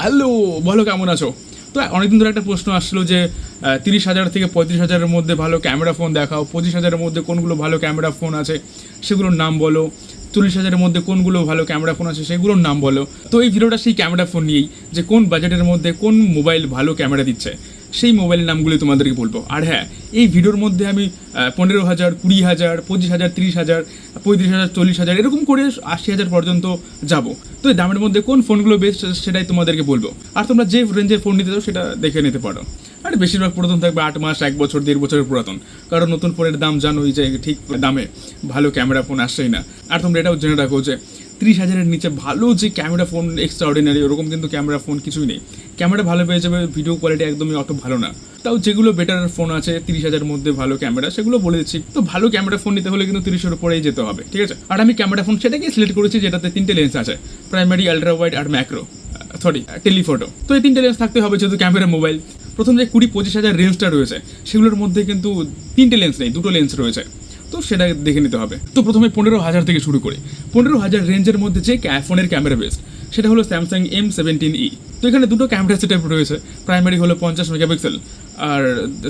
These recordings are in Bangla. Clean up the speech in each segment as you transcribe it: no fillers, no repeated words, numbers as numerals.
হ্যালো, বলো কেমন আছো? তো অনেকদিন ধরে একটা প্রশ্ন আসছিল যে 30,000 থেকে 35,000-এর মধ্যে ভালো ক্যামেরা ফোন দেখাও, 25,000-এর মধ্যে কোনগুলো ভালো ক্যামেরা ফোন আছে সেগুলোর নাম বলো, 40,000-এর মধ্যে কোনগুলো ভালো ক্যামেরা ফোন আছে সেগুলোর নাম বলো। তো এই ভিডিওটা সেই ক্যামেরা ফোন নিয়েই, যে কোন বাজেটের মধ্যে কোন মোবাইল ভালো ক্যামেরা দিচ্ছে সেই মোবাইলের নামগুলি তোমাদেরকে বলবো। আর হ্যাঁ, এই ভিডিওর মধ্যে আমি 15,000, 20,000, 25,000, 30,000, 35,000, 40,000 এরকম করে 80,000 পর্যন্ত যাব। তো এই দামের মধ্যে কোন ফোনগুলো বেস্ট সেটাই তোমাদেরকে বলবো। আর তোমরা যে রেঞ্জের ফোন নিতে চাও সেটা দেখে নিতে পারো। আর বেশিরভাগ পুরাতন থাকবে 8 মাস, 1 বছর, 1.5 বছরের পুরাতন, কারণ নতুন ফোনের দাম জানোই যে ঠিক দামে ভালো ক্যামেরা ফোন আসছেই না। আর তোমরা এটাও জেনে রাখো যে 30,000-এর নিচে ভালো যে ক্যামেরা ফোন এক্সট্রাঅর্ডিনারি ওরকম কিন্তু ক্যামেরা ফোন কিছুই নেই। ক্যামেরা ভালো পেয়ে যাবে, ভিডিও কোয়ালিটি একদমই অত ভালো না। তাও যেগুলো বেটার ফোন আছে 30,000-এর মধ্যে ভালো ক্যামেরা, সেগুলো বলে দিচ্ছি। তো ভালো ক্যামেরা ফোন নিতে হলে কিন্তু 30-এর উপরেই যেতে হবে, ঠিক আছে? আর আমি ক্যামেরা ফোন সেটাকে সিলেক্ট করেছি যেটাতে 3টে লেন্স আছে, প্রাইমারি, আলট্রা ওয়াইড আর ম্যাক্রো, টেলিফোটো। তো এই 3টে লেন্স থাকতে হবে যেহেতু ক্যামেরা মোবাইল। প্রথম যে 20-25,000 রেঞ্জটা রয়েছে সেগুলোর মধ্যে কিন্তু 3টে লেন্স নেই, 2টো লেন্স রয়েছে। তো সেটা দেখে নিতে হবে। তো প্রথমে 15,000 থেকে শুরু করে 15,000 রেঞ্জের মধ্যে যে ফোনের ক্যামেরা বেস্ট সেটা হলো স্যামসাং M17E। তো এখানে দুটো ক্যামেরা সেটআপ রয়েছে। প্রাইমারি হলো 50 মেগাপিক্সেল আর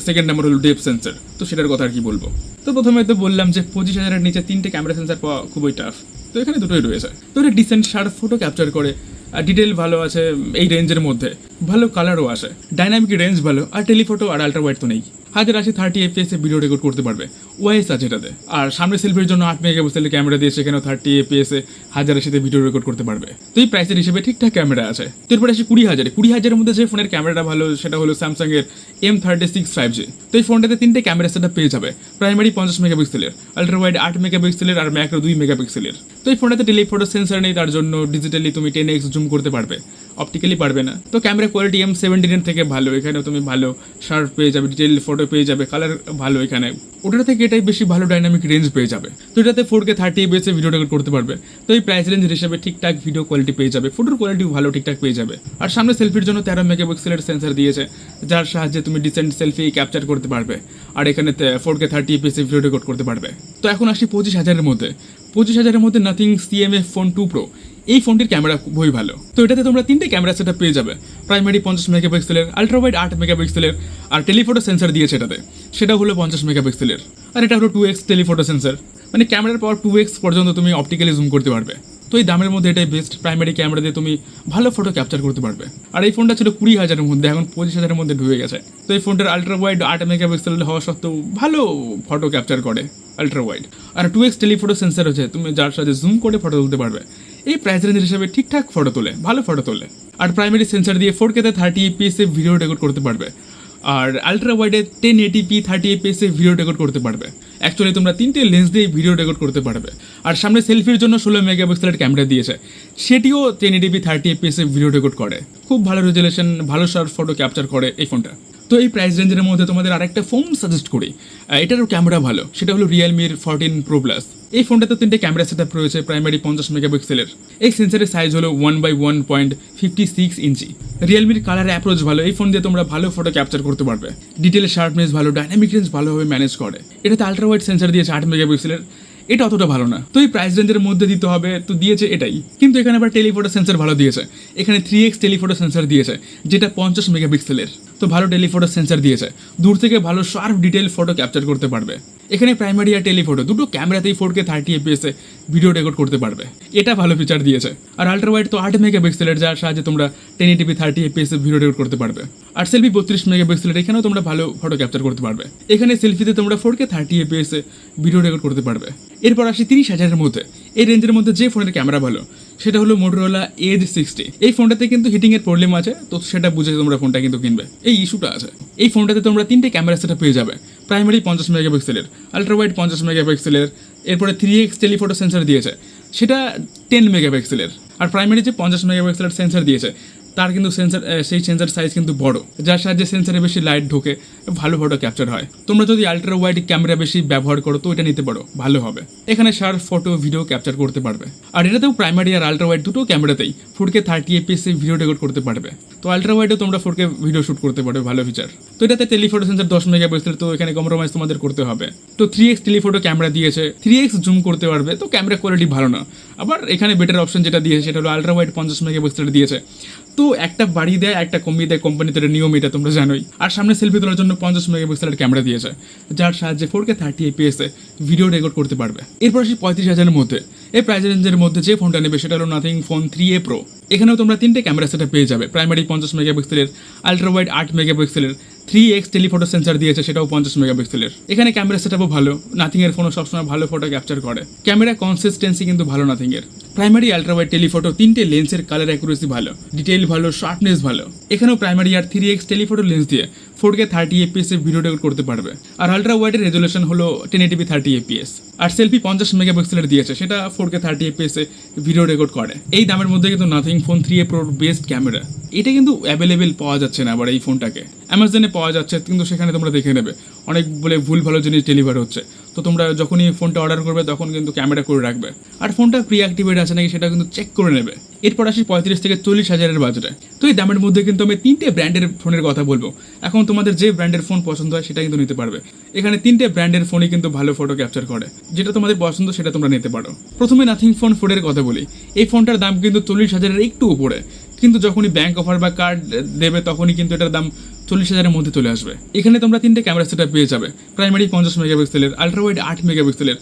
সেকেন্ড নাম্বার হলো ডেপথ সেন্সর। তো সেটার কথা আর কি বলবো। তো প্রথমে তো বললাম যে 25,000-এর নিচে 3টে ক্যামেরা সেন্সর পাওয়া খুবই টাফ। তো এখানে দুটোই রয়েছে। তো এটা ডিসেন্ট শার্প ফটো ক্যাপচার করে, আর ডিটেল ভালো আছে এই রেঞ্জের মধ্যে, ভালো কালারও আসে, ডাইনামিক রেঞ্জ ভালো, আর টেলিফোটো আর আলট্রা ওয়াইড তো নেই। 1080 30 FPS ভিডিও রেকর্ড করতে পারবে, ওয়াইস আছে এটাতে। আর সামনে সেলফির জন্য 8 মেগাপিক্সেলের ক্যামেরা দিয়ে সেখানেও 30 FPS 1080-তে ভিডিও রেকর্ড করতে পারবে। তো এই প্রাইসের হিসেবে ঠিকঠাক ক্যামেরা আছে। তো এরপরে আসি 20,000-এর মধ্যে যে ফোনের ক্যামেরাটা ভালো সেটা হলো স্যামসাং এর M36 5G। তো এই ফোনটাতে 3টে ক্যামেরা সেটআপ পেয়ে যাবে, প্রাইমারি 50 মেগাপিক্সেলের, আলট্রা ওয়াইড 8 মেগাপিক্সেলের আর ম্যাক্রো 2 মেগাপিক্সেলের। তো এই ফোনটাতে টেলিফোটো সেন্সর নেই, তার জন্য ডিজিটালি তুমি 10x জুম করতে পারবে, অপটিক্যালি পারবে না। তো ক্যামেরা কোয়ালিটি M17 থেকে ভালো, এখানেও তুমি ভালো শার্প পেয়ে যাবে, ডিটেল ফটো পেয়ে যাবে, কালার ভালো এখানে। ওটার থেকে এটাই বেশি ভালো ডাইনামিক রেঞ্জ পেয়ে যাবে। তো এটাতে 4K 30 FPS ভিডিও রেকর্ড করতে পারবে। তো এই প্রাইস রেঞ্জ হিসেবে ঠিকঠাক ভিডিও কোয়ালিটি পেয়ে যাবে, ফটোর কোয়ালিটিও ভালো ঠিকঠাক পেয়ে যাবে। আর সামনে সেলফির জন্য 13 মেগাপিক্সেলের সেন্সর দিয়েছে, যার সাহায্যে তুমি ডিসেন্ট সেলফি ক্যাপচার করতে পারবে। আর এখানে 4K 30 FPS ভিডিও রেকর্ড করতে পারবে। তো এখন আসি 25,000-এর মধ্যে। 25,000-এর মধ্যে নাথিং CMF ফোন 2 Pro, এই ফোনটির ক্যামেরা খুবই ভালো। তো এটাতে তোমরা 3টে ক্যামেরা সেটআপ পেয়ে যাবে, প্রাইমারি 50 মেগাপিক্সেলের, আলট্রা ওয়াইড 8 মেগাপিক্সেলের, আর টেলিফোটো সেন্সর দিয়েছে এটাতে, সেটা হলো 50 মেগাপিক্সেলের। আর এটা হলো 2x টেলিফোটো সেন্সর, মানে ক্যামেরার পাওয়ার 2x পর্যন্ত তুমি অপটিক্যালি জুম করতে পারবে। তো এই দামের মধ্যে এটাই বেস্ট, প্রাইমারি ক্যামেরা দিয়ে তুমি ভালো ফটো ক্যাপচার করতে পারবে। আর এই ফোনটা ছিল 20,000-এর মধ্যে, এখন 25,000-এর মধ্যে ঢুকে গেছে। তো এই ফোনটার আলট্রা ওয়াইড 8 মেগাপিক্সেল হওয়া সত্ত্বেও ভালো ফটো ক্যাপচার করে আলট্রা ওয়াইড, আর 2x টেলিফোটো সেন্সর হচ্ছে, তুমি যার সাথে জুম করে ফটো তুলতে পারবে। এই প্রাইস রেঞ্জ হিসেবে ঠিকঠাক ফটো তোলে, ভালো ফটো তোলে। আর প্রাইমারি সেন্সর দিয়ে 4K 30 FPS ভিডিও রেকর্ড করতে পারবে, আর আলট্রা ওয়াইডে 1080p 30 FPS ভিডিও রেকর্ড করতে পারবে। অ্যাকচুয়ালি তোমরা 3টে লেন্স দিয়ে ভিডিও রেকর্ড করতে পারবে। আর সামনে সেলফির জন্য 16 মেগাপিক্সেলের ক্যামেরা দিয়েছে, সেটিও 1080p 30 FPS ভিডিও রেকর্ড করে, খুব ভালো রেজুলেশন, ভালো শার্প ফটো ক্যাপচার করে এই ফোনটা। তো এই প্রাইস রেঞ্জের মধ্যে তোমাদের আরেকটা ফোন সাজেস্ট করি, এটারও ক্যামেরা ভালো, সেটা হলো রিয়েলমির 14 Pro Plus। এই ফোনটাতে 3টে ক্যামেরা সেটআপ রয়েছে, প্রাইমারি 50 মেগাপিক্সেলের, এই সেন্সরের সাইজ হলো 1/1.56 ইঞ্চি। রিয়েলমির কালার অ্যাপ্রোচ ভালো, এই ফোন দিয়ে তোমরা ভালো ফটো ক্যাপচার করতে পারবে, ডিটেল শার্পনেস ভালো, ডাইনামিক রেঞ্জ ভালোভাবে ম্যানেজ করে। এটাতে আলট্রা ওয়াইড সেন্সর দিয়েছে 8 মেগাপিক্সেলের, এটা অতটা ভালো না। তো এই প্রাইস রেঞ্জের মধ্যে দিতে হবে, তো দিয়েছে এটাই। কিন্তু এখানে আবার টেলিফোটো সেন্সর ভালো দিয়েছে, এখানে 3x টেলিফোটো সেন্সর দিয়েছে যেটা 50 মেগাপিক্সেলের। তো ভালো টেলিফোটো সেন্সর দিয়েছে, দূর থেকে ভালো শার্প ডিটেল ফটো ক্যাপচার করতে পারবে। এখানে প্রাইমারি আর টেলিফোটো দুটো ক্যামেরাতেই 4K 30 FPS ভিডিও রেকর্ড করতে পারবে, এটা ভালো ফিচার দিয়েছে। আর আলট্রা ওয়াইড তো 8 মেগাপিক্সেলের, যার সাহায্যে তোমরা 1080p 30 FPS ভিডিও রেকর্ড করতে পারবে। আর সেলফি 32 মেগাপিক্সেলের, এখানেও তোমরা ভালো ফটো ক্যাপচার করতে পারবে। এখানে সেলফিতে তোমরা 4K 30 FPS ভিডিও রেকর্ড করতে পারবে। এরপর আসি 30,000-এর মধ্যে। এই রেঞ্জের মধ্যে যে ফোনের ক্যামেরা ভালো সেটা হলো মোটরোলা Edge 60। এই ফোনটাতে কিন্তু হিটিংয়ের প্রবলেম আছে, তো সেটা বুঝে তোমরা ফোনটা কিন্তু কিনবে, এই ইস্যুটা আছে। এই ফোনটাতে তোমরা 3টে ক্যামেরা সেটআপ পেয়ে যাবে, প্রাইমারি 50 মেগাপিক্সেলের, আলট্রা ওয়াইড 50 মেগাপিক্সেলের, এরপরে 3x টেলিফোটো সেন্সর দিয়েছে, সেটা 10 মেগাপিক্সেলের। আর প্রাইমারি যে 50 মেগাপিক্সেলের সেন্সর দিয়েছে তার কিন্তু সেন্সর, সেই সেন্সর সাইজ কিন্তু বড়, যার সাহায্যে সেন্সরে বেশি লাইট ঢোকে, ভালো ফটো ক্যাপচার হয়। তোমরা যদি আলট্রা ওয়াইড ক্যামেরা বেশি ব্যবহার করো তো এটা নিতে পারো, ভালো হবে, এখানে শার্প ফটো ভিডিও ক্যাপচার করতে পারবে। আর এটাতেও প্রাইমারি আর আলট্রা ওয়াইড দুটো ক্যামেরাতেই 4K 30 FPS ভিডিও রেকর্ড করতে পারবে। তো আলট্রা ওয়াইডেও তোমরা 4K ভিডিও শুট করতে পারবে, ভালো ফিচার। তো এটাতে টেলিফোটো সেন্সর 10 মেগাপিক্সেল, তো এখানে কম্প্রোমাইজ তোমাদের করতে হবে। তো 3x টেলিফোটো ক্যামেরা দিয়েছে, 3x জুম করতে পারবে, তো ক্যামেরা কোয়ালিটি ভালো না। আবার এখানে বেটার অপশন যেটা দিয়েছে সেটা হলো আলট্রা ওয়াইড 50 মেগাপিক্সেল দিয়েছে, তো একটা বাড়িয়ে দেয় একটা কমিয়ে দেয় কোম্পানি, তো নিয়ম এটা তোমরা জানোই। আর সামনে সেলফি তোলার জন্য 50 মেগাপিক্সেলের ক্যামেরা দিয়েছে, যার সাহায্যে 4K 30 fps ভিডিও রেকর্ড করতে পারবে। এরপর আসি 35,000-এর মধ্যে। এই প্রাইস রেঞ্জের মধ্যে যে ফোনটা নেবে সেটা হলো নাথিং ফোন 3A Pro। এখানেও তোমরা 3টে ক্যামেরা সেটা পেয়ে যাবে। প্রাইমারি 50 মেগাপিক্সেলের, আলট্রা ওয়াইড 8 মেগাপিক্সেলের, 3x টেলিফটো সেন্সর দিয়েছে, সেটাও 50 মেগাপিক্সেলের। এখানে ক্যামেরা সেটআপও ভালো, নাথিং এর ফোনও সবসময় ভালো ফটো ক্যাপচার করে। ক্যামেরা কনসিস্টেন্সি কিন্তু ভালো নাথিং এর। প্রাইমারি, আলট্রা ওয়াইড, টেলিফটো 3টে লেন্সের কালার অ্যাকুরেসি ভালো, ডিটেইল ভালো, শার্পনেস ভালো। এখানেও প্রাইমারি আর 3x টেলিফটো লেন্স দিয়ে 4K 30 fps ভিডিও রেকর্ড করতে পারবে। আর আলট্রা ওয়াইডের রেজুলেশন হলো 1080p 30 fps। আর সেলফি 50 মেগাপিক্সেলের দিয়েছে, সেটা 4K 30 fps ভিডিও রেকর্ড করে। এই দামের মধ্যে কিন্তু nothing phone 3A Pro best camera. এটা কিন্তু অ্যাভেলেবেল পাওয়া যাচ্ছে না আবার এই ফোনটাকে, অ্যামাজনে পাওয়া যাচ্ছে, কিন্তু সেখানে তোমরা দেখে নেবে অনেক বলে ভুল ভালো জিনিস ডেলিভার হচ্ছে। তো তোমরা যখনই ফোনটা অর্ডার করবে তখন কিন্তু ক্যামেরা করে রাখবে, আর ফোনটা প্রি অ্যাক্টিভেট আছে নাকি সেটা কিন্তু চেক করে নেবে। এরপর আসি 35 থেকে 40,000-এর বাজেটে। তো এই দামের মধ্যে কিন্তু আমি 3টে ব্র্যান্ডের ফোনের কথা বলবো। এখন তোমাদের যে ব্র্যান্ডের ফোন পছন্দ হয় সেটা কিন্তু নিতে পারবে। এখানে 3টে ব্র্যান্ডের ফোনই কিন্তু ভালো ফটো ক্যাপচার করে, যেটা তোমাদের পছন্দ সেটা তোমরা নিতে পারো। প্রথমে নাথিং ফোন 4-এর কথা বলি। এই ফোনটার দাম কিন্তু 40,000-এর একটু উপরে, কিন্তু যখনই ব্যাংক অফার বা কার্ড দেবে তখনই কিন্তু এটার দাম 40,000-এর মধ্যে চলে আসবে। এখানে তোমরা 3টে ক্যামেরা সেটা পেয়ে যাবে। প্রাইমারি 50 মেগাপিক্সেলের, আলট্রা ওয়াইড 8 মেগাপিক্সেলের।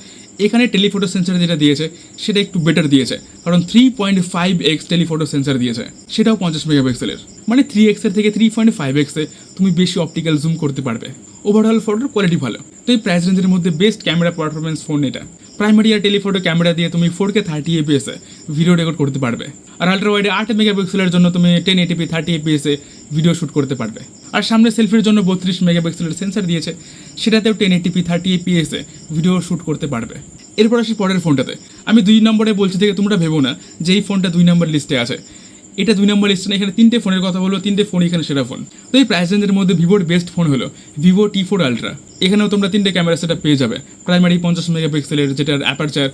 এখানে টেলিফটো সেন্সর যেটা দিয়েছে সেটা একটু বেটার দিয়েছে, কারণ 3.5x টেলিফটো সেন্সর দিয়েছে, সেটাও 50 মেগাপিক্সেলের। মানে 3x এর থেকে 3.5x তুমি বেশি অপটিক্যাল জুম করতে পারবে। ওভারঅল ফটোর কোয়ালিটি ভালো। তো এই প্রাইস রেঞ্জের মধ্যে বেস্ট ক্যামেরা পারফরমেন্স ফোন এটা। প্রাইমারি আর টেলিফটো ক্যামেরা দিয়ে তুমি 4K 30 fps ভিডিও রেকর্ড করতে পারবে। আর আলট্রা ওয়াইডে 8 মেগাপিক্সেলের জন্য তুমি 1080p 30 fps ভিডিও শ্যুট করতে পারবে। আর সামনে সেলফির জন্য 32 মেগাপিক্সেলের সেন্সর দিয়েছে, সেটাতেও 1080p 30 fps ভিডিও শ্যুট করতে পারবে। এরপর আসি পরের ফোনটাতে। আমি 2 নম্বরে বলছি থেকে তোমরা ভেবো না যে এই ফোনটা 2 নম্বর লিস্টে আছে। এটা 2 নম্বর লিস্টে না, এখানে 3টে ফোনের কথা বলবো, 3টে ফোন এখানে সেরা ফোন। তো এই প্রাইস রেঞ্জের মধ্যে ভিভোর বেস্ট ফোন হলো ভিভো T4 আলট্রা। এখানেও তোমরা 3টে ক্যামেরা সেটা পেয়ে যাবে। প্রাইমারি 50 মেগাপিক্সেলের, যেটার অ্যাপারচার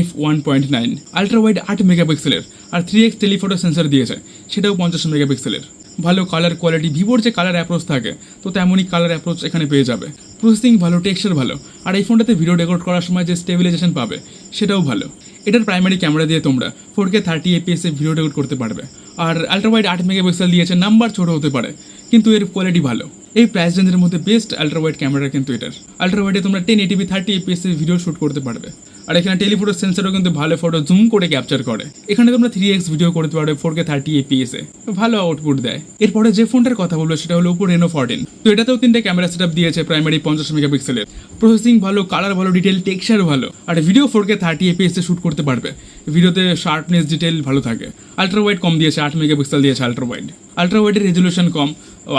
f1.9, আলট্রা ওয়াইড 8 মেগাপিক্সেলের, আর 3x টেলিফটো সেন্সর দিয়েছে, সেটাও 50 মেগাপিক্সেলের। ভালো কালার কোয়ালিটি, ভিভোর যে কালার অ্যাপ্রোচ থাকে তো তেমনই কালার অ্যাপ্রোচ এখানে পেয়ে যাবে। প্রসেসিং ভালো, টেক্সচার ভালো, আর এই ফোনটাতে ভিডিও রেকর্ড করার সময় যে স্টেবিলাইজেশন পাবে সেটাও ভালো। এটার প্রাইমারি ক্যামেরা দিয়ে তোমরা 4K 30 fps ভিডিও রেকর্ড করতে পারবে। আর আলট্রা ওয়াইড 8 মেগাপিক্সেল দিয়েছে, নাম্বার ছোট হতে পারে কিন্তু এর কোয়ালিটি ভালো। এই প্রাইস রেঞ্জের মধ্যে বেস্ট আলট্রা ওয়াইড ক্যামেরা কিন্তু এটার। আলট্রা ওয়াইডে তোমরা 1080p 30 fps ভিডিও শ্যুট করতে পারবে। আর এখানে টেলিফটো সেন্সরও কিন্তু ভালো ফটো জুম করে ক্যাপচার করে। এখানে তোমরা 3x ভিডিও করতে পারবে 4K 30 fps ভালো আউটপুট দেয়। এরপরে যে ফোনটার কথা বলবো সেটা হলো Oppo Reno 14। তো এটাতেও 3টে ক্যামেরা সেটআপ দিয়েছে, প্রাইমারি 50 মেগাপিক্সেলের, প্রসেসিং ভালো, কালার ভালো, ডিটেল টেক্সচার ভালো, আর ভিডিও 4K 30 fps শ্যুট করতে পারবে। ভিডিওতে শার্পনেস, ডিটেল ভালো থাকে। আলট্রা ওয়াইড কম দিয়েছে, 8 মেগাপিক্সেল দিয়েছে আলট্রা ওয়াইড। আলট্রা ওয়াইডের রেজুলেশন কম,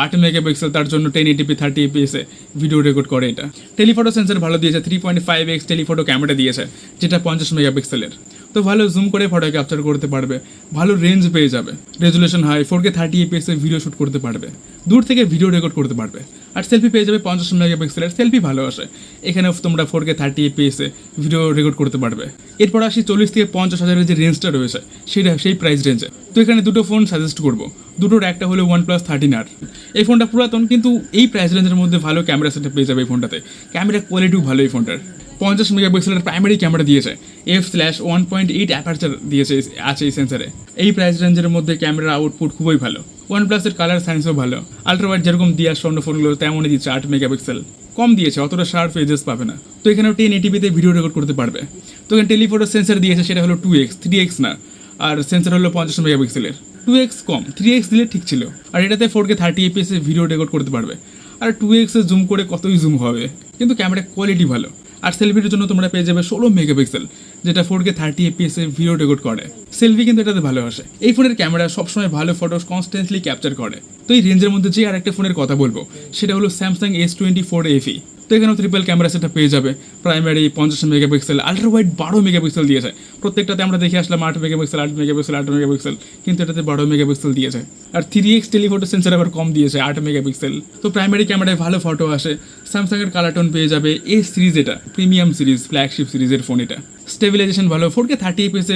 8 মেগাপিক্সেল, তার জন্য 1080p 30 fps ভিডিও রেকর্ড করে এটা। টেলিফটো সেন্সর ভালো দিয়েছে, 3.5x টেলিফটো ক্যামেরা দিয়েছে, যেটা 50 মেগাপিক্সেলের। তো ভালো জুম করে ফটো ক্যাপচার করতে পারবে, ভালো রেঞ্জ পেয়ে যাবে, resolution high, 4K 30 fps video shoot করতে পারবে, দূর থেকে ভিডিও রেকর্ড করতে পারবে। আর সেলফি পেয়ে যাবে 50 মেগাপিক্সেলের, সেলফি ভালো আসে। এখানে তোমরা 4K 30 fps ভিডিও রেকর্ড করতে পারবে। এরপর আসি 40 থেকে 50,000-এর যে রেঞ্জটা রয়েছে সেই প্রাইস রেঞ্জে। তো এখানে দুটো ফোন সাজেস্ট করবো। দুটোর একটা হলো OnePlus 13R। এই ফোনটা পুরাতন, কিন্তু এই প্রাইস রেঞ্জের মধ্যে ভালো ক্যামেরা সেটা পেয়ে যাবে এই ফোনটাতে। ক্যামেরা কোয়ালিটিও ভালো এই ফোনটার। 50 মেগাপিক্সেলের প্রাইমারি ক্যামেরা দিয়েছে, f/1.8 অ্যাপারচার দিয়েছে আছে এই সেন্সারে। এই প্রাইস রেঞ্জের মধ্যে ক্যামেরা আউটপুট খুবই ভালো। OnePlus-এর কালার সায়েন্সও ভালো। আলট্রা ওয়াইড যেরকম দিয়ে আসছে অন্য ফোনগুলো তেমনই দিচ্ছে, 8 মেগাপিক্সেল কম দিয়েছে, অতটা শার্প এজেস পাবে না। তো এখানেও 1080p ভিডিও রেকর্ড করতে পারবে। তো এখানে টেলিফটো সেন্সার দিয়েছে, সেটা হলো 2x, 3x না। আর সেন্সার হলো 50 মেগাপিক্সেলের, 2x কম, 3x দিলে ঠিক ছিল। আর এটাতে 4K 30 fps ভিডিও রেকর্ড করতে পারবে। আর 2x জুম করে কতই জুম হবে, কিন্তু ক্যামেরা কোয়ালিটি ভালো। আর সেলফির জন্য তোমরা পেয়ে যাবে 16 মেগাপিক্সেল, যেটা 4K 30 fps ভিডিও রেকর্ড করে। সেলফি কিন্তু এটাতে ভালো আসে। এই ফোনের ক্যামেরা সবসময় ভালো ফটো কনস্ট্যান্টলি ক্যাপচার করে। তো এই রেঞ্জের মধ্যে যে আরেকটা ফোনের কথা বলবো সেটা হলো Samsung S24 FE। তো এখানেও ট্রিপল ক্যামেরা সেটা পেয়ে যাবে। Primary 50 megapixel, ultra wide 12 megapixel দিয়েছে। প্রত্যেকটাতে আমরা দেখে আসলাম 8 মেগাপিক্সেল, 8 মেগাপিক্সেল, 8 মেগাপিক্সেল, কিন্তু এটাতে 12 মেগাপিক্সেল দিয়েছে। আর 3x টেলিফটো সেন্সর আবার কম দিয়েছে, 8 মেগাপিক্সেল। তো প্রাইমারি ক্যামেরায় ভালো ফটো আসে। স্যামসাংয়ের কালার টোন পেয়ে যাবে। এই সিরিজ, এটা প্রিমিয়াম সিরিজ, ফ্ল্যাগশিপ সিরিজের ফোন এটা। স্টেবিলাইজেশন ভালো, 4K 30 fps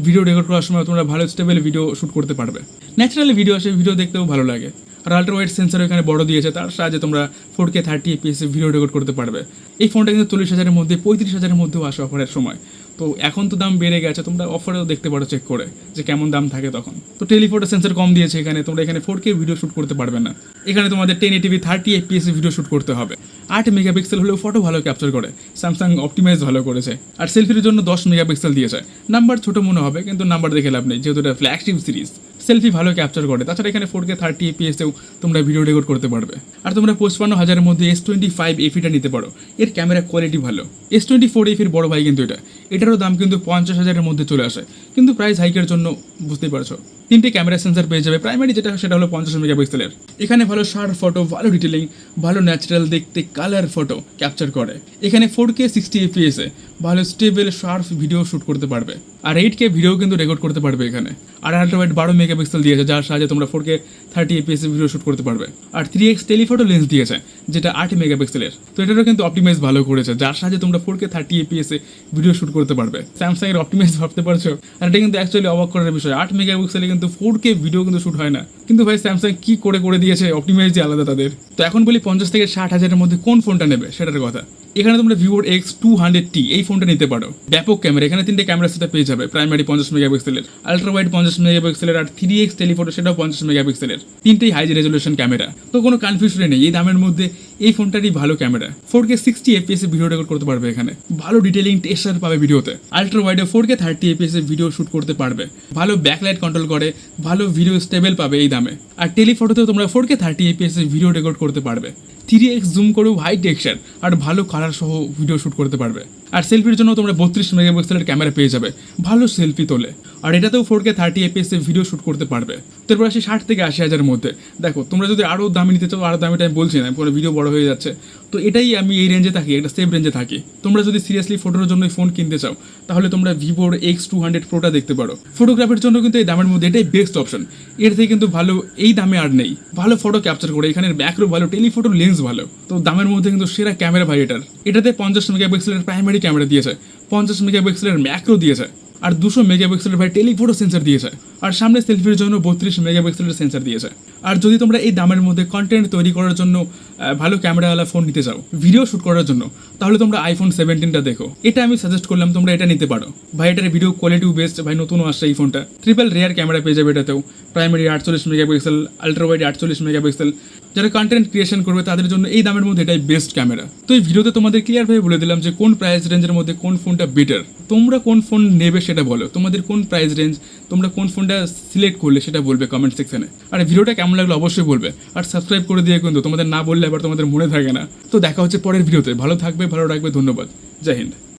ভিডিও রেকর্ড করার সময় তোমরা ভালো স্টেবল ভিডিও শ্যুট করতে পারবে। ন্যাচারালি ভিডিও আসে, ভিডিও দেখতেও ভালো লাগে। আর আলট্রা ওয়াইড সেন্সর এখানে বড় দিয়েছে, তার সাহায্যে তোমরা 4K 30 fps ভিডিও রেকর্ড করতে পারবে। এই ফোনটা কিন্তু 40,000-এর মধ্যে, 35,000-এর মধ্যেও আসে অফারের সময়। তো এখন তো দাম বেড়ে গেছে, তোমরা অফারেও দেখতে পারো চেক করে যে কেমন দাম থাকে তখন। তো টেলিফোটো সেন্সর কম দিয়েছে এখানে, তোমরা এখানে 4K ভিডিও শ্যুট করতে পারবে না, এখানে তোমাদের 1080p 30 fps ভিডিও শ্যুট করতে হবে। 8 মেগাপিক্সেল হলেও ফটো ভালো ক্যাপচার করে, স্যামসাং অপটিমাইজ ভালো করেছে। আর সেলফির জন্য 10 মেগাপিক্সেল দিয়েছে। নাম্বার ছোট মনে হবে, কিন্তু নাম্বার দেখে লাভ নেই, যেহেতু এটা ফ্ল্যাগশিপ সিরিজ। সেলফি ভালো ক্যাপচার করে, তাছাড়া এখানে 4K 30 fps-এও তোমরা ভিডিও রেকর্ড করতে পারবে। আর তোমরা 55,000-এর মধ্যে S25 FE-টা নিতে পারো, এর ক্যামেরা কোয়ালিটি ভালো। S24 FE-র বড় ভাই কিন্তু এটারও দাম কিন্তু 50,000-এর মধ্যে চলে আসে, কিন্তু প্রাইস হাইকের জন্য বুঝতেই পারছো। 3টে ক্যামেরা সেন্সর পেয়ে যাবে, প্রাইমারি যেটা সেটা হলো 50 মেগাপিক্সেলের। এখানে ভালো শার্প ফটো, ভালো ডিটেলিং, ভালো ন্যাচারাল দেখতে কালার ফটো ক্যাপচার করে। এখানে 4K 60 fps-এ ভালো স্টেবল শার্প ভিডিও শ্যুট করতে পারবে। আর 8K ভিডিও কিন্তু রেকর্ড করতে পারবে এখানে। আর আল্ট্রা ওয়াইড 12 মেগাপিক্সেল দিয়েছে, যার সাহায্যে তোমরা 4K 30 fps-এ ভিডিও শ্যুট করতে পারবে। আর 3x টেলিফোটো লেন্স দিয়েছে, যেটা 8 মেগাপিক্সেলের। তো এটারও কিন্তু অপটিমাইজ ভালো করেছে, যার সাহায্যে তোমরা 4K 30 fps-এ ভিডিও শ্যুট করতে পারবে। স্যামসাং এর অপটিমাইজ ভাবতে পারছো? আর এটা কিন্তু অ্যাকচুয়ালি অবাক করার বিষয়, 8 মেগাপিক্সেলে কিন্তু 4K ভিডিও কিন্তু শ্যুট হয় না। কিন্তু ভাই স্যামসাং কি করে দিয়েছে, অপটিমাইজ যে আলাদা তাদের। তো এখন বলি 50 থেকে 60,000-এর মধ্যে কোন ফোনটা নেবে সেটার কথা। এখানে তোমরা ভিভোর X200T এই ফোনটা নিতে পারো। ব্যাপক ক্যামেরা, এখানে 3টে ক্যামেরা সেটা পেয়ে যাবে, প্রাইমারি 50 মেগাপিক্সেলের, আল্ট্রা ওয়াইড 50 মেগাপিক্সেলের, আর 3x টেলিফোটো সেটাও 50 মেগাপিক্সেলের। 3টেই হাই রেজলিউশন ক্যামেরা। তো কোনো কনফিউশন নেই, এই দামের মধ্যে এই ফোনটারই ভালো ক্যামেরা। 4K 60 fps-এ ভিডিও রেকর্ড করতে পারবে এখানে, ভালো ডিটেলিং টেক্সচার পাবে ভিডিওতে। আল্ট্রা ওয়াইডে 4K 30 fps-এ ভিডিও শ্যুট করতে পারবে, ভালো ব্যাকলাইট কন্ট্রোল করে, ভালো ভিডিও স্টেবল পাবে এই দামে। আর টেলিফোটোতেও তোমরা 4K 30 fps-এ ভিডিও রেকর্ড করতে পারবে, 3x জুম করেও হাই টেক্সচার আর ভালো কালার সহ ভিডিও শ্যুট করতে পারবে। আর সেলফির জন্য তোমরা 32 মেগাপিক্সেলের ক্যামেরা পেয়ে যাবে, ভালো সেলফি তোলে। আর এটাতেও 4K 30 fps-এ ভিডিও শ্যুট করতে পারবে। তারপর আসি 60 থেকে 80,000-এর মধ্যে। দেখো তোমরা যদি আরও দামি নিতে চাও, আরও দামিটা আমি বলছি না, পুরো ভিডিও বড় হয়ে যাচ্ছে। তো এটাই আমি এই রেঞ্জে থাকি, একটা সেফ রেঞ্জে থাকি। তোমরা যদি সিরিয়াসলি ফটোর জন্য ফোন কিনতে চাও, তাহলে তোমরা ভিভোর X200 Pro-টা দেখতে পারো। ফটোগ্রাফির জন্য কিন্তু এই দামের মধ্যে এটাই বেস্ট অপশন, এর থেকে কিন্তু ভালো এই দামে আর নেই। ভালো ফটো ক্যাপচার করে, এখানে ব্যাকরও ভালো, টেলিফোটো লেন্স ভালো। তো দামের মধ্যে কিন্তু সেরা ক্যামেরা ভাই এটাতে 50 মেগাপিক্সেলের প্রাইমারি ক্যামেরা দিয়েছে, 50 মেগাপিক্সেলের ম্যাক্রো দিয়েছে, আর 200 মেগাপিক্সেলের ভাই টেলিফোটো সেন্সর দিয়েছে। আর সামনে সেলফির জন্য 32 মেগাপিক্সেলের সেন্সর দিয়েছে। আর যদি তোমরা এই দামের মধ্যে কন্টেন্ট তৈরি করার জন্য ভালো ক্যামেরাওয়ালা ফোন নিতে চাও, ভিডিও শ্যুট করার জন্য, তাহলে তোমরা iPhone 17টা দেখো। এটা আমি সাজেস্ট করলাম, তোমরা এটা নিতে পারো ভাই। এটার ভিডিও কোয়ালিটিও বেস্ট ভাই, নতুনও আসছে এই ফোনটা। ট্রিপল রেয়ার ক্যামেরা পেয়ে যাবে এটাতেও, primary 48 megapixel, ultra wide 48 megapixel. যারা কন্টেন্ট ক্রিয়েশন করবে তাদের জন্য এই দামের মধ্যে এটাই বেস্ট ক্যামেরা। তো এই ভিডিওতে তোমাদের ক্লিয়ারভাবে বলে দিলাম যে কোন প্রাইস রেঞ্জের মধ্যে কোন ফোনটা বেটার। তোমরা কোন ফোন নেবে সেটা বলো, তোমাদের কোন প্রাইস রেঞ্জ, তোমরা কোন ফোনটা সিলেক্ট করলে সেটা বলবে কমেন্ট সেকশনে। আর ভিডিওটা কেমন লাগলো অবশ্যই বলবে, আর সাবস্ক্রাইব করে দিয়ে কিন্তু তোমাদের না বললে আবার তোমাদের মনে থাকে না। তো দেখা হচ্ছে পরের ভিডিওতে, ভালো থাকবে, ভালো রাখবে, ধন্যবাদ, জয় হিন্দ।